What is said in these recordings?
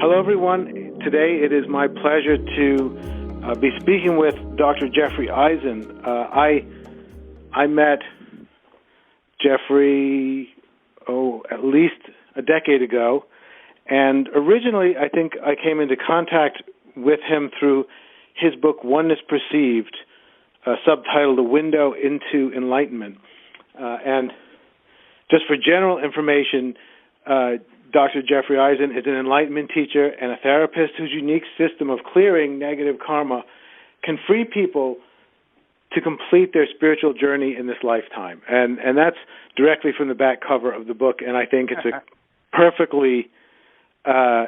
Hello, everyone. Today it is my pleasure to be speaking with Dr. Jeffrey Eisen. I met Jeffrey, at least a decade ago, and originally I think I came into contact with him through his book, Oneness Perceived, subtitled A Window into Enlightenment. And just for general information, Dr. Jeffrey Eisen is an enlightenment teacher and a therapist whose unique system of clearing negative karma can free people to complete their spiritual journey in this lifetime. And that's directly from the back cover of the book, and I think it's a perfectly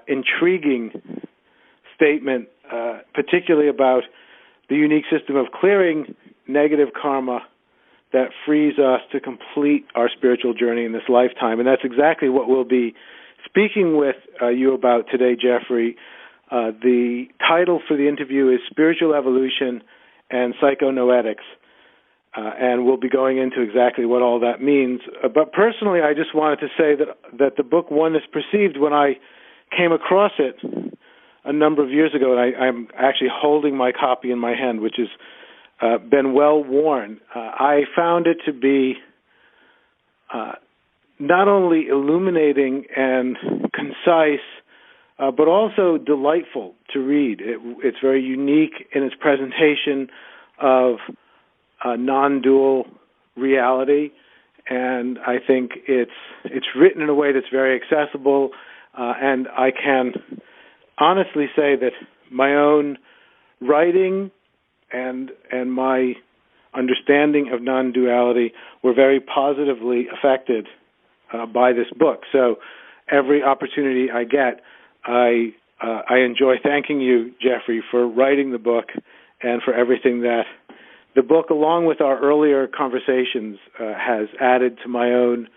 intriguing statement, particularly about the unique system of clearing negative karma that frees us to complete our spiritual journey in this lifetime. And that's exactly what we'll be speaking with you about today, Jeffrey. The title for the interview is Spiritual Evolution and Psychonoetics, and we'll be going into exactly what all that means. But personally, I just wanted to say that the book Oneness Perceived, when I came across it a number of years ago, and I'm actually holding my copy in my hand, which has been well worn, I found it to be not only illuminating and concise, but also delightful to read. It's very unique in its presentation of non-dual reality, and I think it's written in a way that's very accessible, and I can honestly say that my own writing and my understanding of non-duality were very positively affected by this book. So every opportunity I get, I enjoy thanking you, Jeffrey, for writing the book and for everything that the book, along with our earlier conversations, has added to my own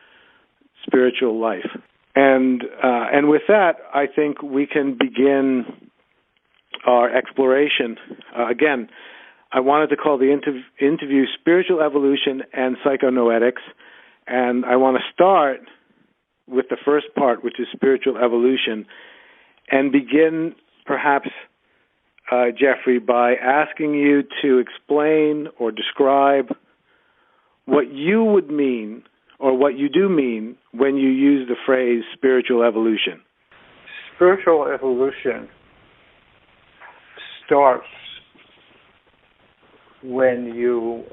spiritual life. And with that, I think we can begin our exploration. Again, I wanted to call the interview Spiritual Evolution and Psychonoetics, and I want to start with the first part, which is spiritual evolution, and begin perhaps, Jeffrey, by asking you to explain or describe what you would mean or what you do mean when you use the phrase spiritual evolution. Spiritual evolution starts when you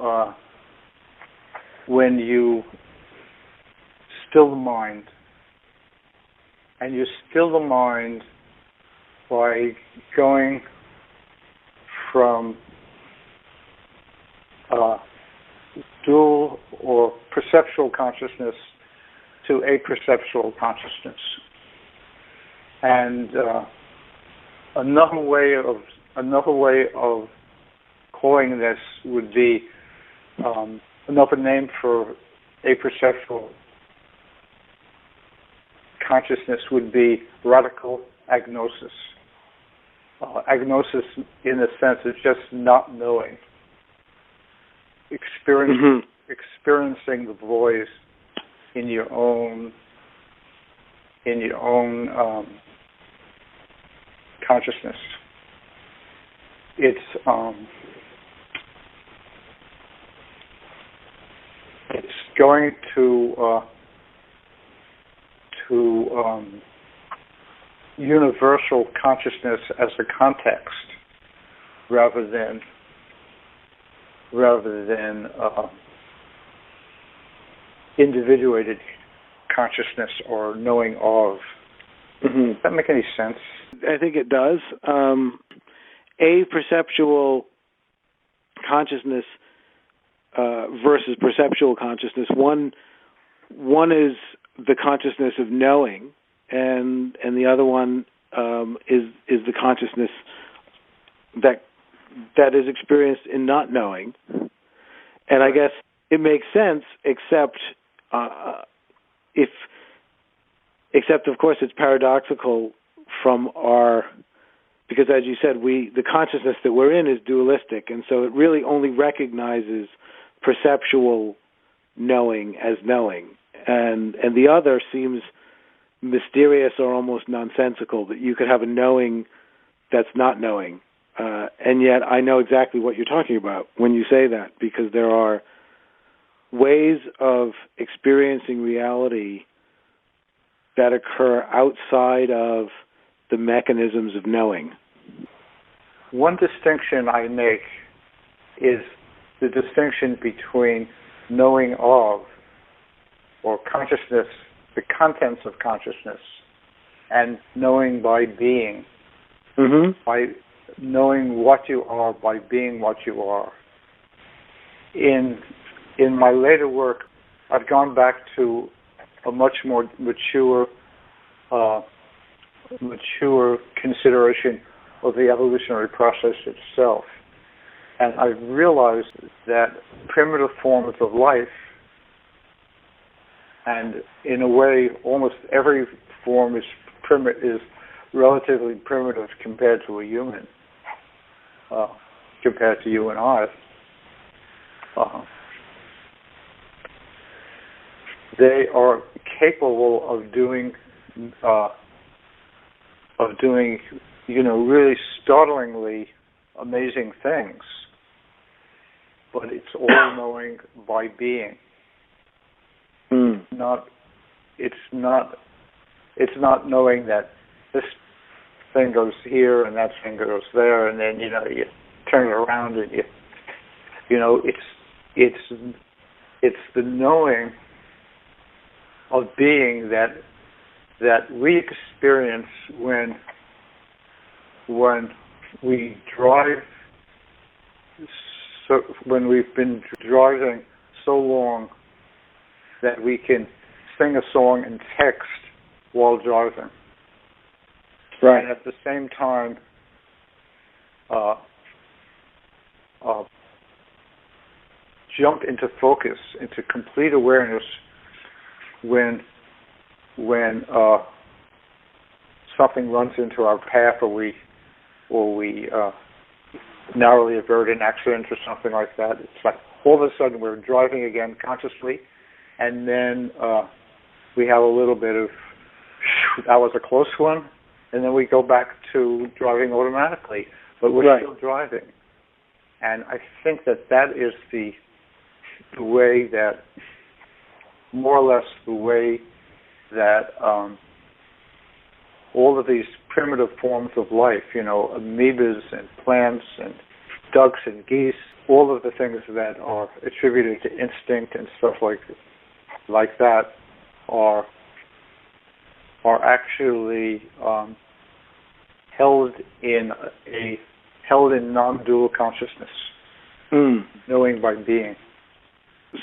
still the mind, and you still the mind by going from dual or perceptual consciousness to aperceptual consciousness. And another way of calling this would be another name for aperceptual consciousness would be radical agnosis. Agnosis, in a sense, is just not knowing, experiencing the voice in your own consciousness. It's going to universal consciousness as a context, rather than individuated consciousness or knowing of. Mm-hmm. Does that make any sense? I think it does. Aperceptual consciousness versus perceptual consciousness. One is the consciousness of knowing, and the other one is the consciousness that is experienced in not knowing. And I guess it makes sense, except of course it's paradoxical from because as you said, the consciousness that we're in is dualistic, and so it really only recognizes perceptual knowing as knowing, and the other seems mysterious or almost nonsensical, that you could have a knowing that's not knowing. And yet I know exactly what you're talking about when you say that, because there are ways of experiencing reality that occur outside of the mechanisms of knowing. One distinction I make is the distinction between knowing of, or consciousness, the contents of consciousness, and knowing by being. Mm-hmm. By knowing what you are, by being what you are. In my later work, I've gone back to a much more mature consideration of the evolutionary process itself. And I've realized that primitive forms of life, and in a way, almost every form is relatively primitive compared to a human, compared to you and I. They are capable of doing really startlingly amazing things, but it's all knowing by being. It's not knowing that this thing goes here and that thing goes there, and then you turn it around and it's the knowing of being that we experience when we drive. So when we've been driving so long that we can sing a song and text while driving. Right. And at the same time, jump into focus, into complete awareness when something runs into our path, or we narrowly avert an accident or something like that. It's like all of a sudden we're driving again consciously, and then we have a little bit of, that was a close one, and then we go back to driving automatically, but we're still driving. And I think that is the way that, more or less the way that all of these primitive forms of life, amoebas and plants and ducks and geese, all of the things that are attributed to instinct and stuff like that are actually held in non-dual consciousness, knowing by being.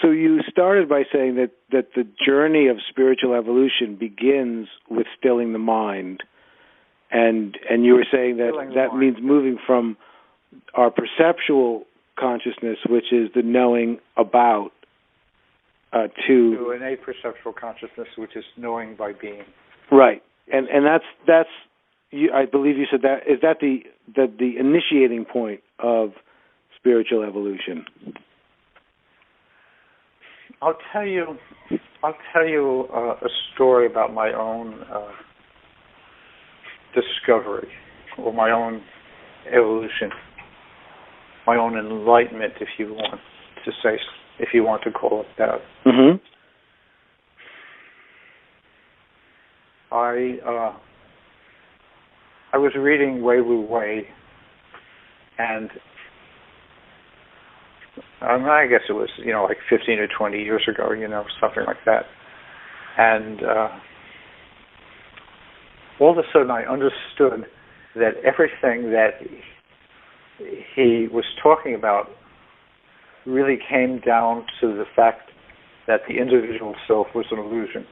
So you started by saying that the journey of spiritual evolution begins with stilling the mind, and you were saying that means moving from our perceptual consciousness, which is the knowing about, to an aperceptual consciousness, which is knowing by being. Right, and that's I believe you said that. Is that the initiating point of spiritual evolution? I'll tell you a story about my own discovery, or my own evolution, my own enlightenment, if you want to call it that. Mm-hmm. I was reading Wei Wu Wei, and I guess it was, like 15 or 20 years ago, something like that. And all of a sudden I understood that everything that he was talking about really came down to the fact that the individual self was an illusion.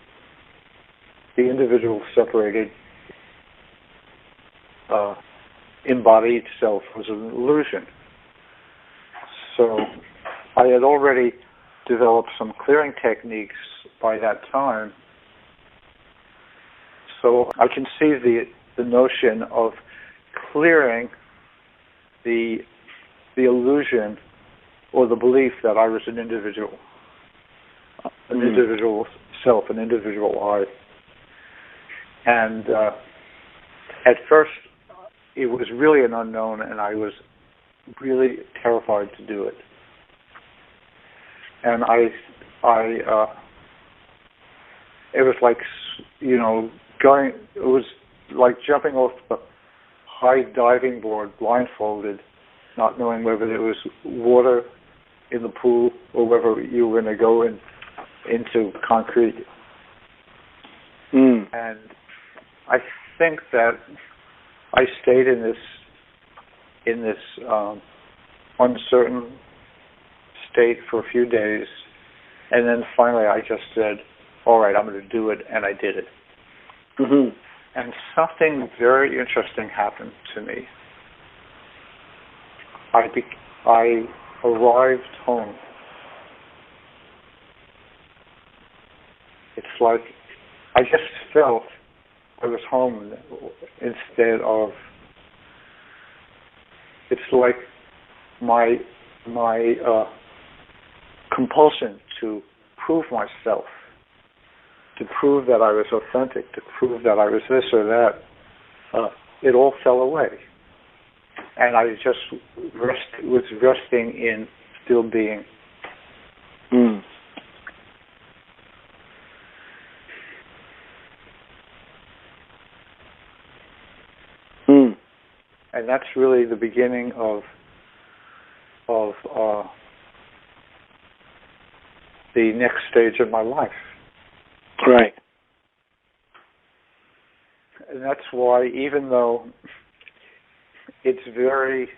The individual separated, embodied self was an illusion. So I had already developed some clearing techniques by that time. So I can see the notion of clearing the illusion or the belief that I was an individual, individual self, an individual I. And at first, it was really an unknown, and I was really terrified to do it. And it was like, it was like jumping off the high diving board blindfolded, not knowing whether there was water in the pool or whether you were going to go into concrete. And I think that I stayed in this uncertain state for a few days, and then finally I just said, all right, I'm going to do it, and I did it. Mm-hmm. And something very interesting happened to me. I arrived home. It's like I just felt I was home instead of. It's like my compulsion to prove myself, to prove that I was authentic, to prove that I was this or that, it all fell away. And I just was resting in still being. Mm. Mm. And that's really the beginning of the next stage of my life. Right. And that's why, even though it's very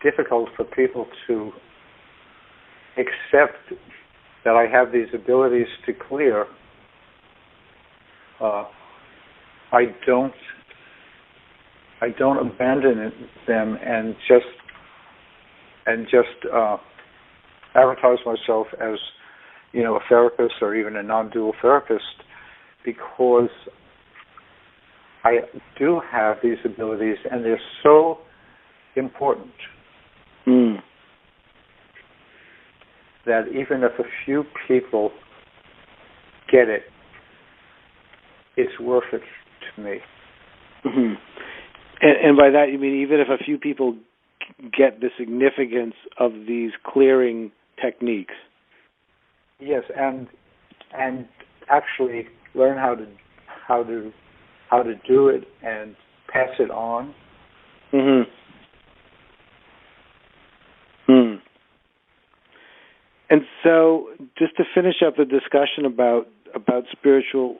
difficult for people to accept that I have these abilities to clear, I don't abandon them and just advertise myself as, a therapist or even a non-dual therapist, because I do have these abilities and they're so important that even if a few people get it, it's worth it to me. Mm-hmm. And by that you mean even if a few people get the significance of these clearing techniques? Yes, and actually learn how to do it and pass it on. Mm-hmm. Mm. And so, just to finish up the discussion about spiritual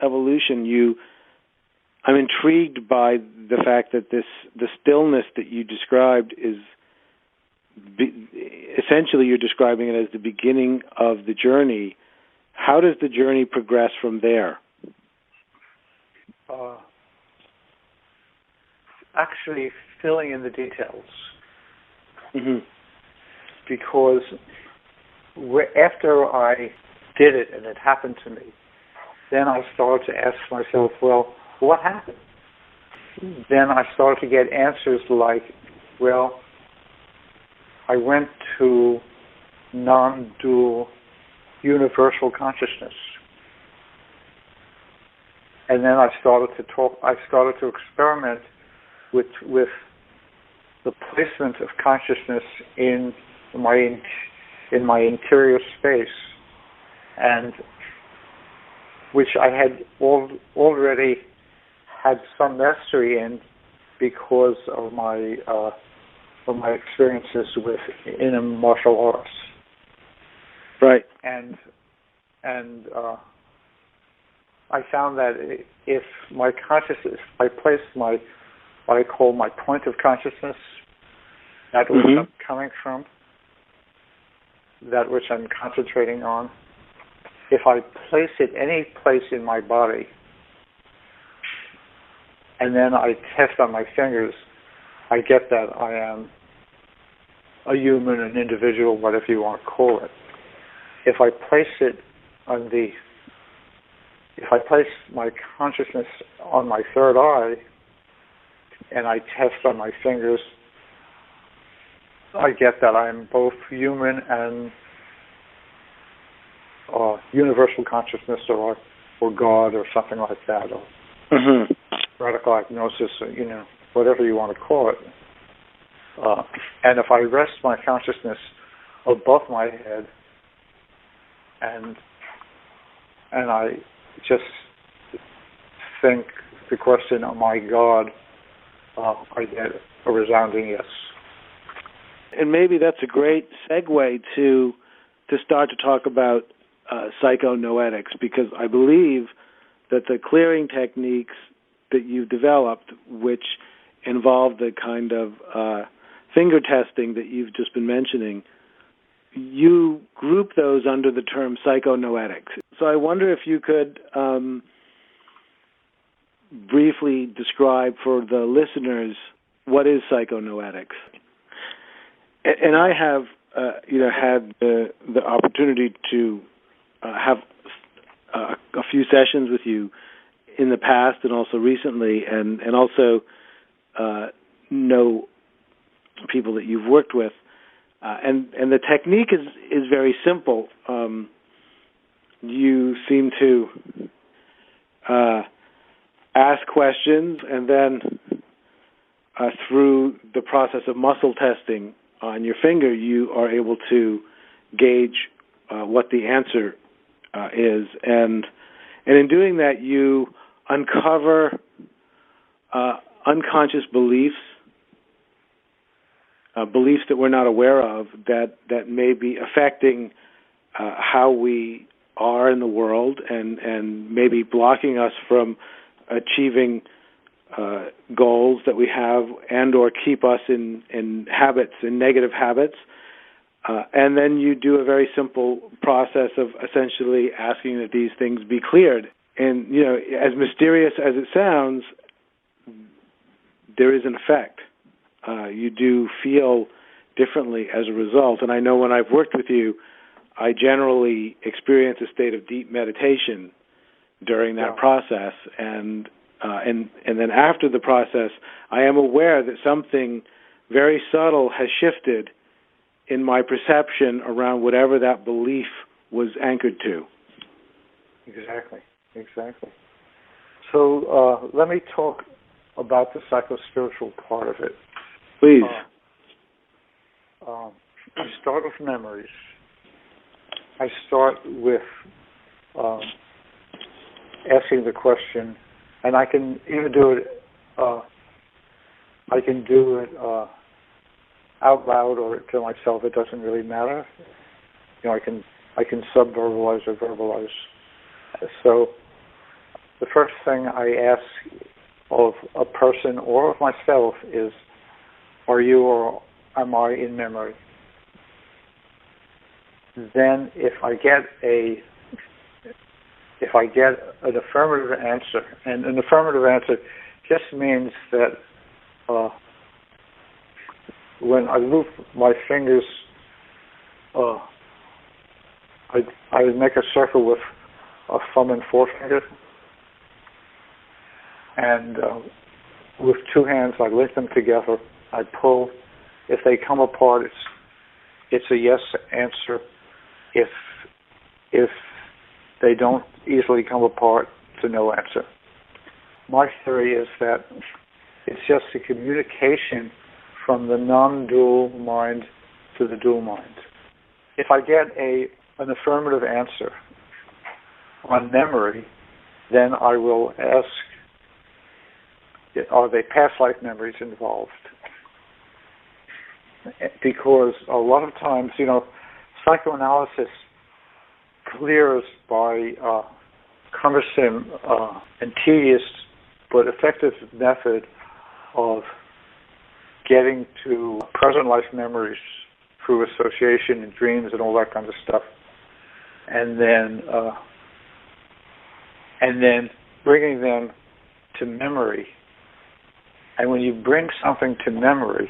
evolution, I'm intrigued by the fact that the stillness that you described is essentially you're describing it as the beginning of the journey. How does the journey progress from there? Actually, filling in the details. Mm-hmm. Because after I did it and it happened to me, then I started to ask myself, well, what happened? Then I started to get answers like, well, I went to non-dual universal consciousness. And then I started to experiment with the placement of consciousness in my interior space, and which I had already had some mastery in because of my experiences in martial arts. Right. And I found that if my consciousness, I placed what I call my point of consciousness, that which I'm coming from, that which I'm concentrating on, if I place it any place in my body, and then I test on my fingers, I get that I am a human, an individual, whatever you want to call it. If I place my consciousness on my third eye, and I test on my fingers, I get that I'm both human and universal consciousness, or or God or something like that, or radical agnosis, or, whatever you want to call it. And if I rest my consciousness above my head, and I just think the question, "Am I God?" I get a resounding yes. And maybe that's a great segue to start to talk about psychonoetics, because I believe that the clearing techniques that you've developed, which involve the kind of finger testing that you've just been mentioning, you group those under the term psychonoetics. So I wonder if you could briefly describe for the listeners what is psychonoetics. And I have, had the opportunity to have a few sessions with you in the past and also recently, and also know people that you've worked with. And the technique is very simple. You seem to ask questions, and then through the process of muscle testing on your finger, you are able to gauge what the answer is. And in doing that, you uncover unconscious beliefs, beliefs that we're not aware of, that may be affecting how we are in the world, and maybe blocking us from achieving goals that we have, and or keep us in habits, in negative habits. And then you do a very simple process of essentially asking that these things be cleared. And, as mysterious as it sounds, there is an effect. You do feel differently as a result. And I know when I've worked with you, I generally experience a state of deep meditation during that process. And then after the process, I am aware that something very subtle has shifted in my perception around whatever that belief was anchored to. Exactly. So let me talk about the psychospiritual part of it. Please. I start with memories. I start with asking the question, and I can even do it. I can do it out loud or to myself. It doesn't really matter. I can sub-verbalize or verbalize. So the first thing I ask of a person or of myself is, are you or am I in memory? Then if I get an affirmative answer, and an affirmative answer just means that when I move my fingers, I make a circle with a thumb and forefinger, and with two hands I link them together. I pull. If they come apart, it's a yes answer. If they don't easily come apart, it's a no answer. My theory is that it's just a communication from the non-dual mind to the dual mind. If I get an affirmative answer on memory, then I will ask, are they past life memories involved? Because a lot of times, psychoanalysis clears by cumbersome and tedious but effective method of getting to present life memories through association and dreams and all that kind of stuff, and then bringing them to memory. And when you bring something to memory,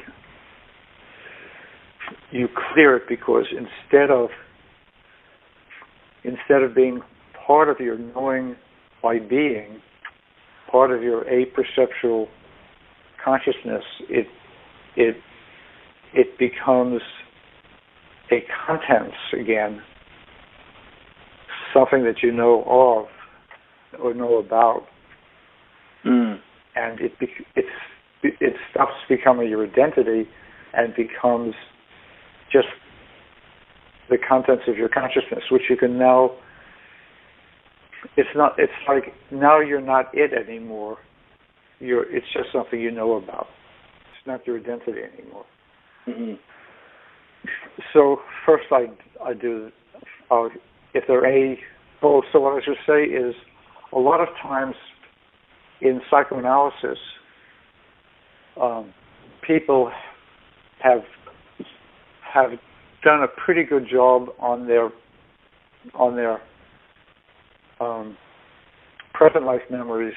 you clear it, because instead of being part of your knowing by being, part of your aperceptual consciousness, it becomes a contents again, something that you know of, or know about, Mm. and it stops becoming your identity and becomes just the contents of your consciousness, which you can now. It's like now you're not it anymore. It's just something you know about. It's not your identity anymore. Mm-hmm. So first, I do. If there are any. Oh, so what I should say is, a lot of times in psychoanalysis, people have done a pretty good job on their present life memories,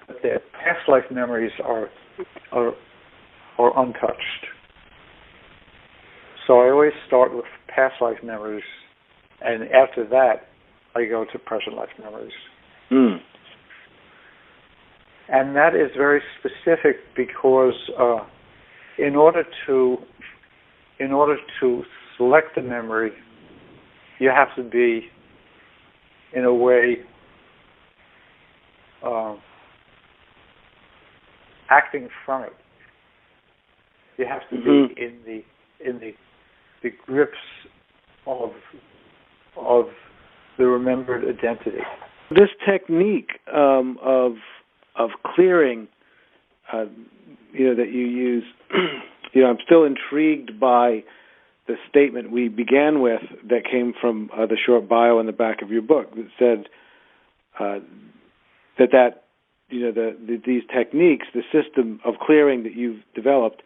but their past life memories are untouched. So I always start with past life memories, and after that, I go to present life memories. Mm. And that is very specific because in order to select the memory, you have to be, in a way, acting from it. You have to be in the grips of the remembered identity. This technique of clearing, that you use, I'm still intrigued by the statement we began with that came from the short bio in the back of your book that said that these techniques, the system of clearing that you've developed,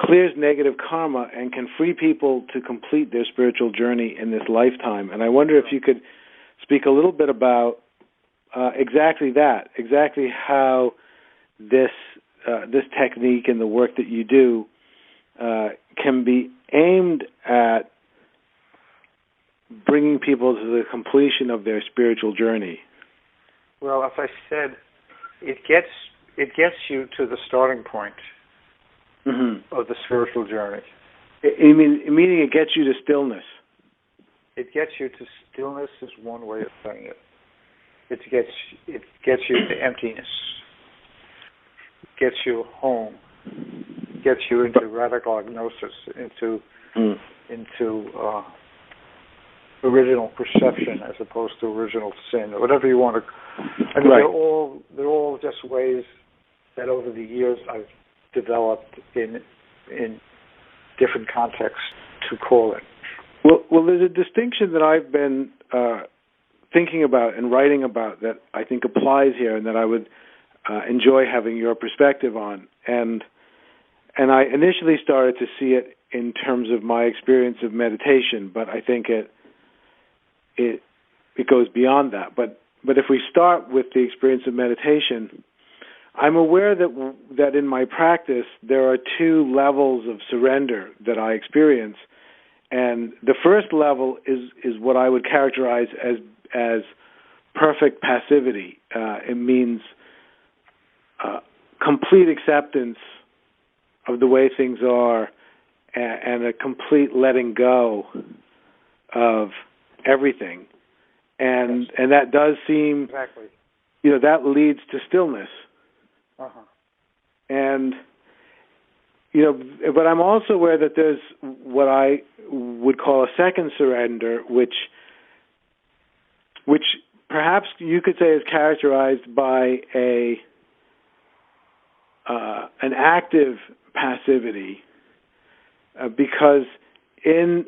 clears negative karma and can free people to complete their spiritual journey in this lifetime. And I wonder if you could speak a little bit about exactly how this technique and the work that you do can be aimed at bringing people to the completion of their spiritual journey. Well, as I said, it gets you to the starting point of the spiritual journey. Meaning it gets you to stillness. It gets you to stillness is one way of saying it. It gets you to emptiness. It gets you home. It gets you into radical agnosis, into original perception as opposed to original sin, or whatever you want to. I mean, right. They're all just ways that over the years I've developed in different contexts to call it. Well, there's a distinction that I've been thinking about and writing about that I think applies here, and that I would enjoy having your perspective on. And I initially started to see it in terms of my experience of meditation, but I think it goes beyond that. But if we start with the experience of meditation, I'm aware that in my practice there are two levels of surrender that I experience. And the first level is what I would characterize as perfect passivity. It means complete acceptance of the way things are and a complete letting go of everything. And that does seem, exactly. That leads to stillness. Uh-huh. And but I'm also aware that there's what I would call a second surrender, which perhaps you could say is characterized by an active passivity, because in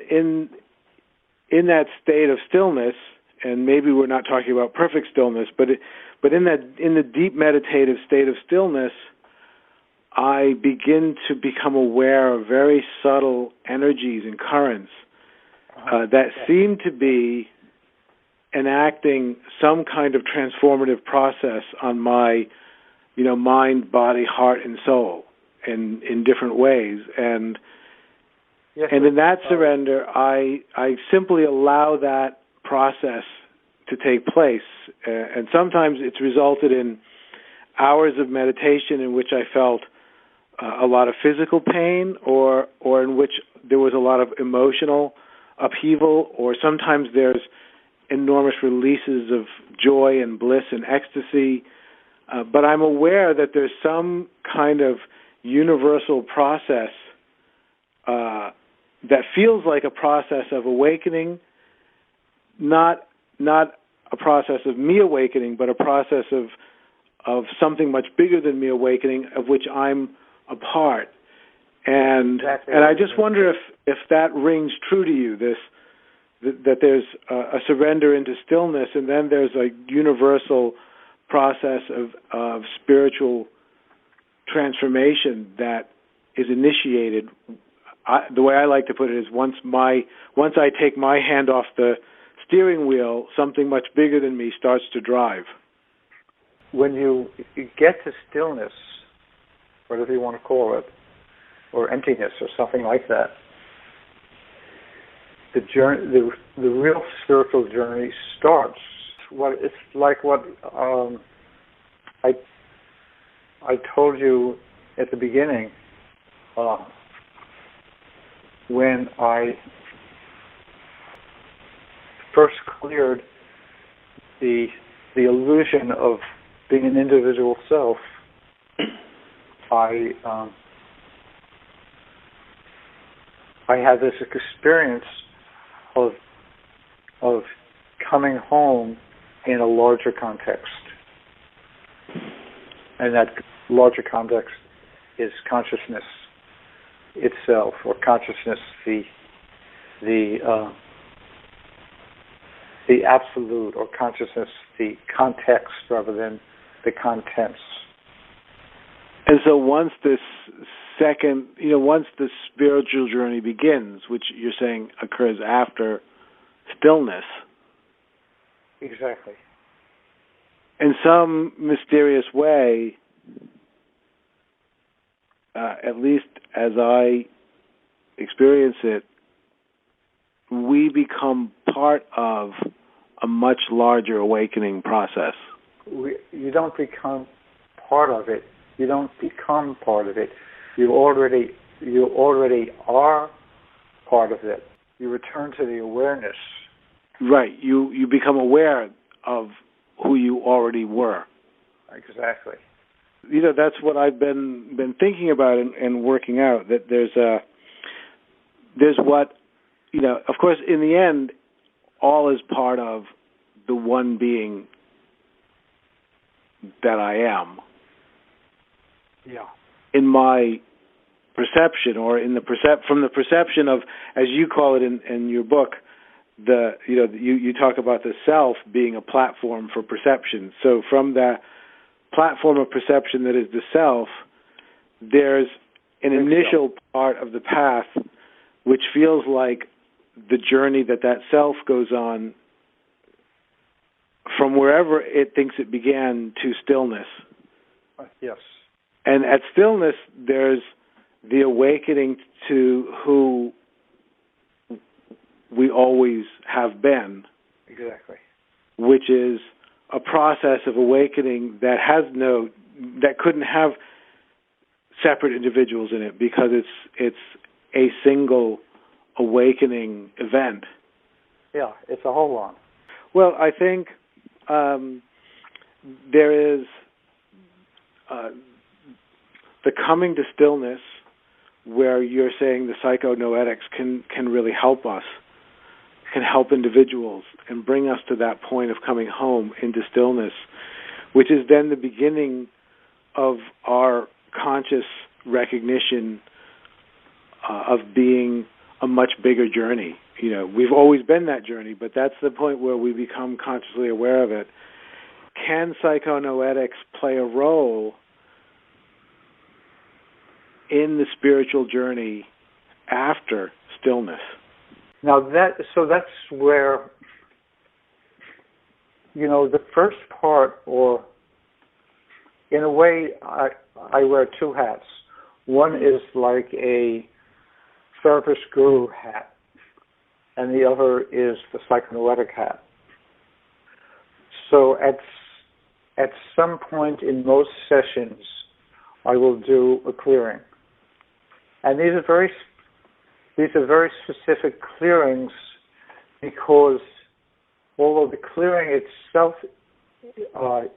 that state of stillness, and maybe we're not talking about perfect stillness, but in the deep meditative state of stillness, I begin to become aware of very subtle energies and currents that seem to be enacting some kind of transformative process on my, mind, body, heart, and soul, in different ways. And in that surrender, I simply allow that process to take place. And sometimes it's resulted in hours of meditation in which I felt a lot of physical pain, or in which there was a lot of emotional upheaval, or sometimes there's enormous releases of joy and bliss and ecstasy, but I'm aware that there's some kind of universal process that feels like a process of awakening, not a process of me awakening, but a process of something much bigger than me awakening, of which I'm a part. And I just wonder if that rings true to you, that there's a surrender into stillness, and then there's a universal process of spiritual transformation that is initiated. The way I like to put it is once I take my hand off the steering wheel, something much bigger than me starts to drive. When you get to stillness, whatever you want to call it, or emptiness or something like that, the journey, the real spiritual journey starts. It's like what I told you at the beginning, when I first cleared the illusion of being an individual self, I had this experience of coming home in a larger context, and that larger context is consciousness itself, or consciousness, the absolute, or consciousness, the context rather than the contents. And so once this once the spiritual journey begins, which you're saying occurs after stillness. Exactly. In some mysterious way, at least as I experience it, we become part of a much larger awakening process. You don't become part of it. You don't become part of it. You already are part of it. You return to the awareness. Right. You become aware of who you already were. Exactly. That's what I've been thinking about and working out. That there's what, of course, in the end, all is part of the one being that I am. Yeah. In my perception, or in from the perception of, as you call it in your book, you talk about the self being a platform for perception. So from that platform of perception that is the self, there's an initial part of the path which feels like the journey that self goes on from wherever it thinks it began to stillness. Yes. And at stillness, there's the awakening to who we always have been. Exactly. Which is a process of awakening that couldn't have separate individuals in it, because it's a single awakening event. Yeah, it's a whole lot. Well, I think there is the coming to stillness, where you're saying the psychonoetics can really help us, can help individuals, and bring us to that point of coming home into stillness, which is then the beginning of our conscious recognition of being a much bigger journey. We've always been that journey, but that's the point where we become consciously aware of it. Can psychonoetics play a role in the spiritual journey after stillness? Now that's where, the first part, or in a way, I wear two hats. One is like a therapist guru hat, and the other is the psychonoetic hat. So at some point in most sessions, I will do a clearing. And these are very specific clearings, because although the clearing itself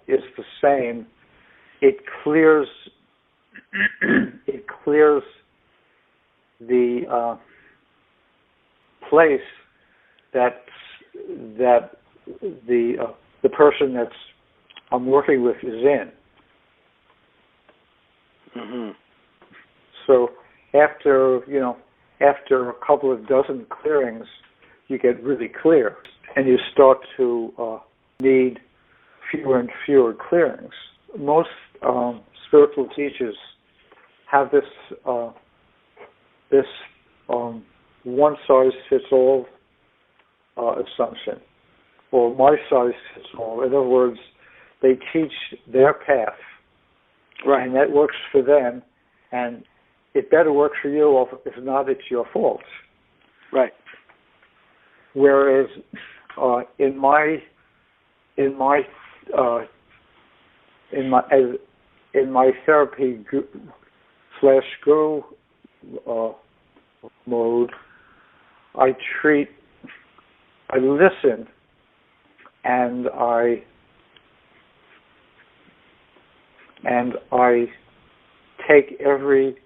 is the same, it clears the place that the person that's I'm working with is in. Mm-hmm. So after a couple of dozen clearings, you get really clear, and you start to need fewer and fewer clearings. Most spiritual teachers have this one-size-fits-all assumption, or my-size-fits-all. In other words, they teach their path, right, and that works for them, and it better work for you, or if not, it's your fault. Right. Whereas in my therapy /guru mode, I listen, and I take every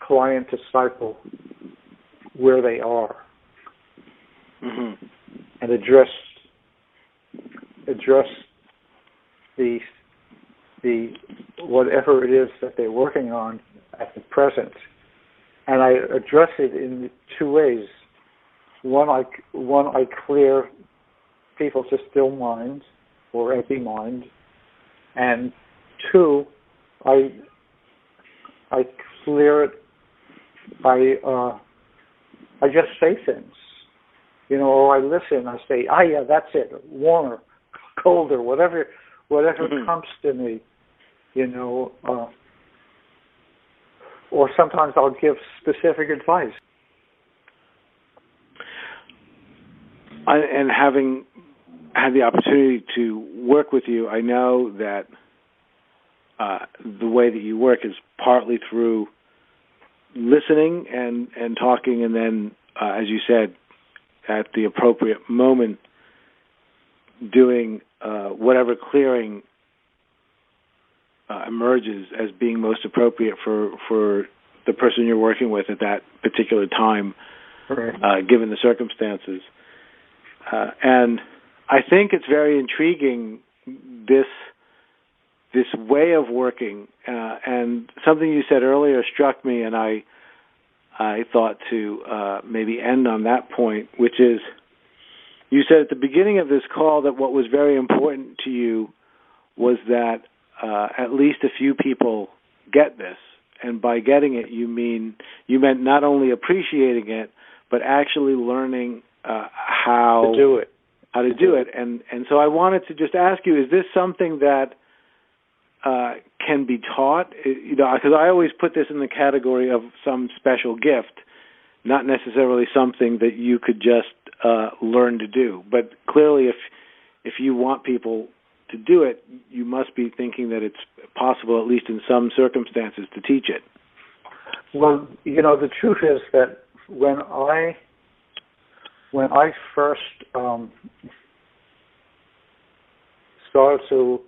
client disciple where they are, mm-hmm. and address the whatever it is that they're working on at the present, and I address it in two ways. One, I clear people's still mind or empty mind, and two, I clear it by I just say things, or I listen. I say, yeah, that's it, warmer, colder, whatever mm-hmm. comes to me, or sometimes I'll give specific advice. And having had the opportunity to work with you, I know that the way that you work is partly through listening and talking, and then, as you said, at the appropriate moment, doing whatever clearing emerges as being most appropriate for the person you're working with at that particular time, right. Given the circumstances. And I think it's very intriguing, this way of working, and something you said earlier struck me, and I thought to maybe end on that point, which is, you said at the beginning of this call that what was very important to you was that at least a few people get this, and by getting it, you meant not only appreciating it, but actually learning how to do it. And so I wanted to just ask you, is this something that can be taught? Because I always put this in the category of some special gift, not necessarily something that you could just learn to do. But clearly, if you want people to do it, you must be thinking that it's possible, at least in some circumstances, to teach it. Well, the truth is that when I first started to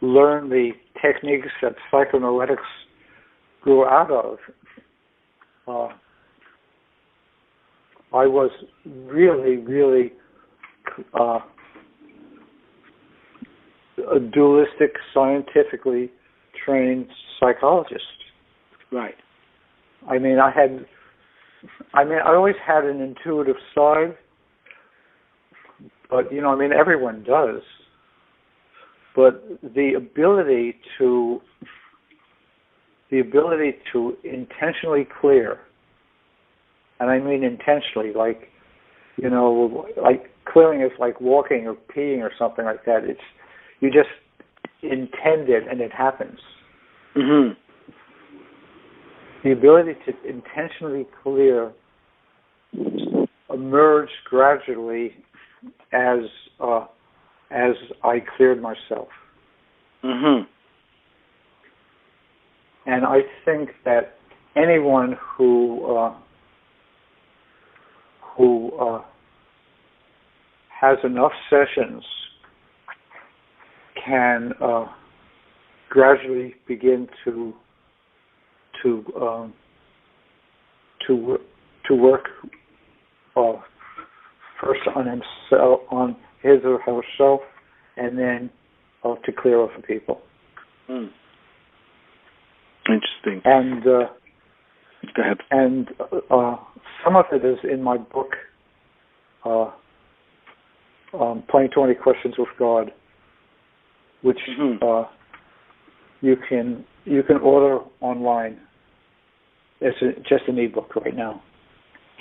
learn the techniques that Psychonoetics grew out of, I was really, really a dualistic, scientifically trained psychologist. Right. I always had an intuitive side, but everyone does. But the ability to intentionally clear, and I mean intentionally, like clearing is like walking or peeing or something like that. It's you just intend it and it happens. Mm-hmm. The ability to intentionally clear emerged gradually as I cleared myself. Mm-hmm. And I think that anyone who who has enough sessions can gradually begin to work first on himself, on his or herself, and then to clear other people. Interesting. And go ahead. And some of it is in my book, 20 Questions with God, which you can order online. It's just an ebook right now.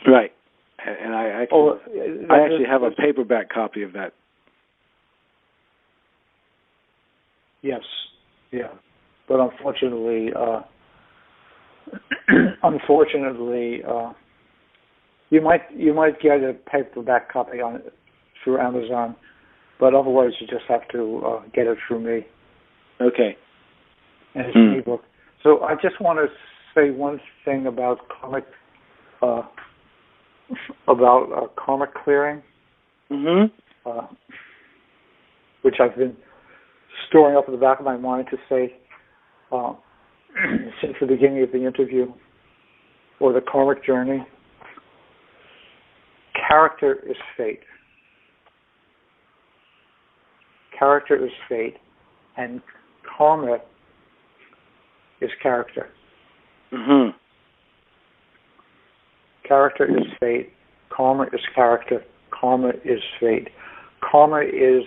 Right, and I actually have a paperback copy of that. Yes, yeah, but unfortunately, you might get a paperback copy on it through Amazon, but otherwise you just have to get it through me. Okay. And it's an ebook. So I just want to say one thing about karmic clearing, which I've been storing up in the back of my mind to say since the beginning of the interview, or the karmic journey. Character is fate. Character is fate, and karma is character. Character is fate. Karma is character. Karma is fate. Karma is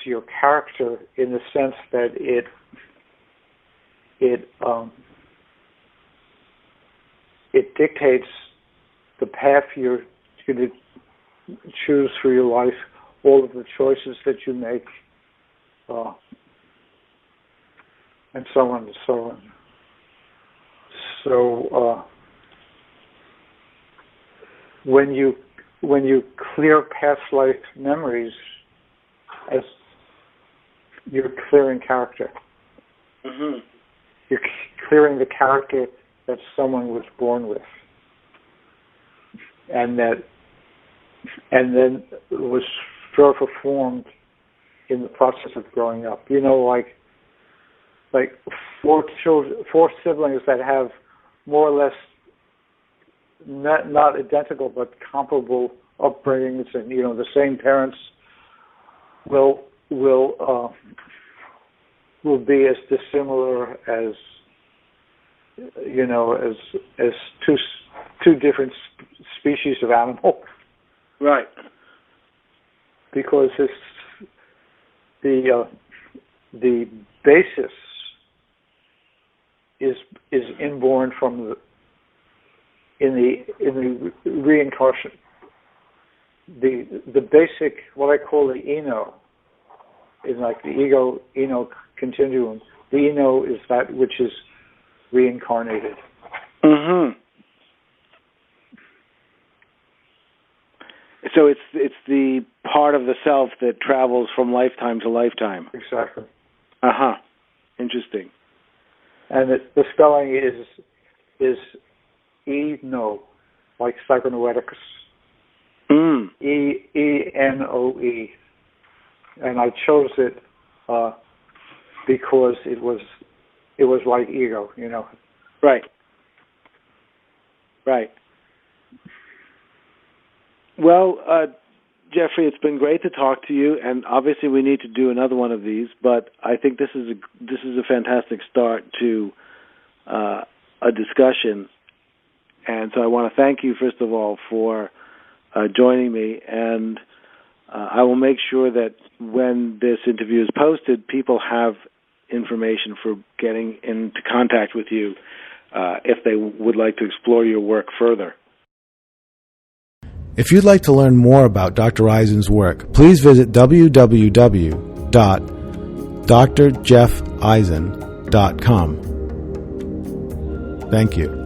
your character in the sense that it dictates the path you're going to choose for your life, all of the choices that you make, and so on and so on. So when you clear past life memories, as you're clearing character. You're clearing the character that someone was born with, and then was further formed in the process of growing up. You know, like four siblings that have more or less not identical but comparable upbringings, and the same parents will be as dissimilar as as two different species of animal. Right. Because the basis is inborn from in the reincarnation. The basic, what I call the eno, is like the ego continuum. The eno is that which is reincarnated. So it's the part of the self that travels from lifetime to lifetime. Exactly. Interesting. And the spelling is eno, like Psychonoetics. E-N-O-E. And I chose it because it was like ego, Right. Well, Jeffrey, it's been great to talk to you, and obviously we need to do another one of these. But I think this is a fantastic start to a discussion, and so I want to thank you first of all for joining me, and I will make sure that when this interview is posted, people have information for getting into contact with you if they would like to explore your work further. If you'd like to learn more about Dr. Eisen's work, please visit www.drjeffereisen.com. Thank you.